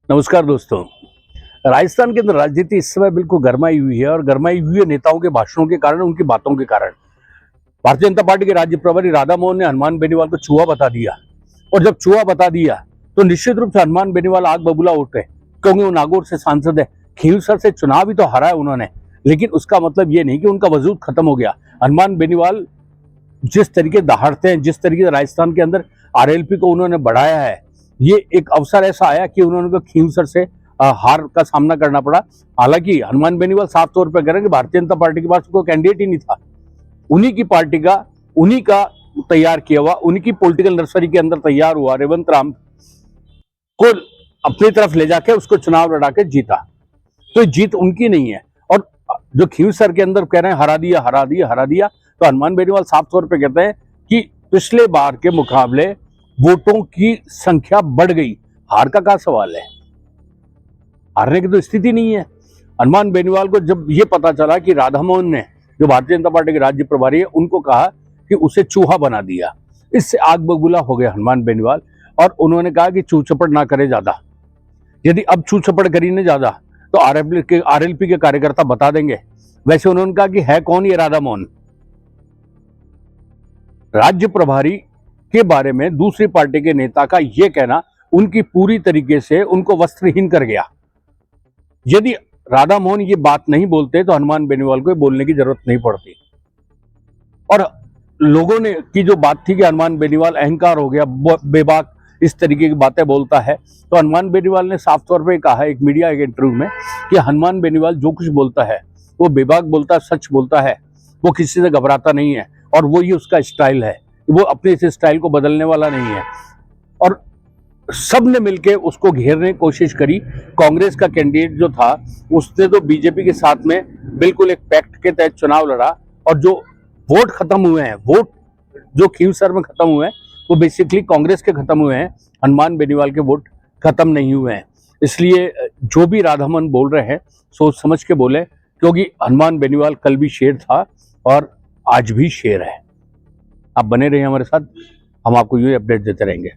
नमस्कार दोस्तों। राजस्थान के अंदर राजनीति इस समय बिल्कुल गरमाई हुई है और गरमाई हुई है नेताओं के भाषणों के कारण, उनकी बातों के कारण। भारतीय जनता पार्टी के राज्य प्रभारी राधा मोहन ने हनुमान बेनीवाल को चूहा बता दिया और जब चूहा बता दिया तो निश्चित रूप से हनुमान बेनीवाल आग बबूला उठ गए, क्योंकि वो नागौर से सांसद है। खींवसर से चुनाव ही तो हारा है उन्होंने, लेकिन उसका मतलब ये नहीं कि उनका वजूद खत्म हो गया। हनुमान बेनीवाल जिस तरीके दहाड़ते हैं, जिस तरीके से राजस्थान के अंदर आरएलपी को उन्होंने बढ़ाया है, ये एक अवसर ऐसा आया कि उन्होंने खींवसर से हार का सामना करना पड़ा। हालांकि हनुमान बेनीवाल साफ तौर पर कह रहे हैं कि भारतीय जनता पार्टी के पास कोई कैंडिडेट ही नहीं था। उन्हीं की पार्टी का, उन्हीं का तैयार किया हुआ, उन्हीं की पॉलिटिकल नर्सरी के अंदर तैयार हुआ रेवंत राम को अपनी तरफ ले जाके उसको चुनाव लड़ा के जीता। तो जीत उनकी नहीं है। और जो खींवसर के अंदर कह रहे हैं हरा दिया हरा दिया हरा दिया, तो हनुमान बेनीवाल साफ तौर पे कहते हैं कि पिछले बार के मुकाबले वोटों की संख्या बढ़ गई। हार का क्या सवाल है? हारने की तो स्थिति नहीं है। हनुमान बेनीवाल को जब ये पता चला कि राधा मोहन ने, जो भारतीय जनता पार्टी के राज्य प्रभारी है, उनको कहा कि उसे चूहा बना दिया, इससे आग बबूला हो गया हनुमान बेनीवाल। और उन्होंने कहा कि चू चपड़ ना करे ज्यादा। यदि अब चू चपड़ करी ने ज्यादा तो आरएलपी के कार्यकर्ता बता देंगे। वैसे उन्होंने कहा कि है कौन ये राधा मोहन? राज्य प्रभारी के बारे में दूसरी पार्टी के नेता का यह कहना उनकी पूरी तरीके से उनको वस्त्रहीन कर गया। यदि राधा मोहन ये बात नहीं बोलते तो हनुमान बेनीवाल को बोलने की जरूरत नहीं पड़ती। और लोगों ने की जो बात थी कि हनुमान बेनीवाल अहंकार हो गया, बेबाक इस तरीके की बातें बोलता है, तो हनुमान बेनीवाल ने साफ तौर पे कहा एक मीडिया के इंटरव्यू में कि हनुमान बेनीवाल जो कुछ बोलता है वो बेबाक बोलता है, सच बोलता है, वो किसी से घबराता नहीं है और वो ही उसका स्टाइल है। वो अपने इस स्टाइल को बदलने वाला नहीं है। और सब ने मिलकर उसको घेरने की कोशिश करी। कांग्रेस का कैंडिडेट जो था उसने तो बीजेपी के साथ में बिल्कुल एक पैक्ट के तहत चुनाव लड़ा, और जो वोट खत्म हुए हैं, वोट जो खींवसर में खत्म हुए हैं, वो बेसिकली कांग्रेस के खत्म हुए हैं। हनुमान बेनीवाल के वोट खत्म नहीं हुए हैं। इसलिए जो भी राधामोहन बोल रहे हैं सोच समझ के बोले, क्योंकि हनुमान बेनीवाल कल भी शेर था और आज भी शेर है। आप बने रहिए हमारे साथ, हम आपको ये अपडेट देते रहेंगे।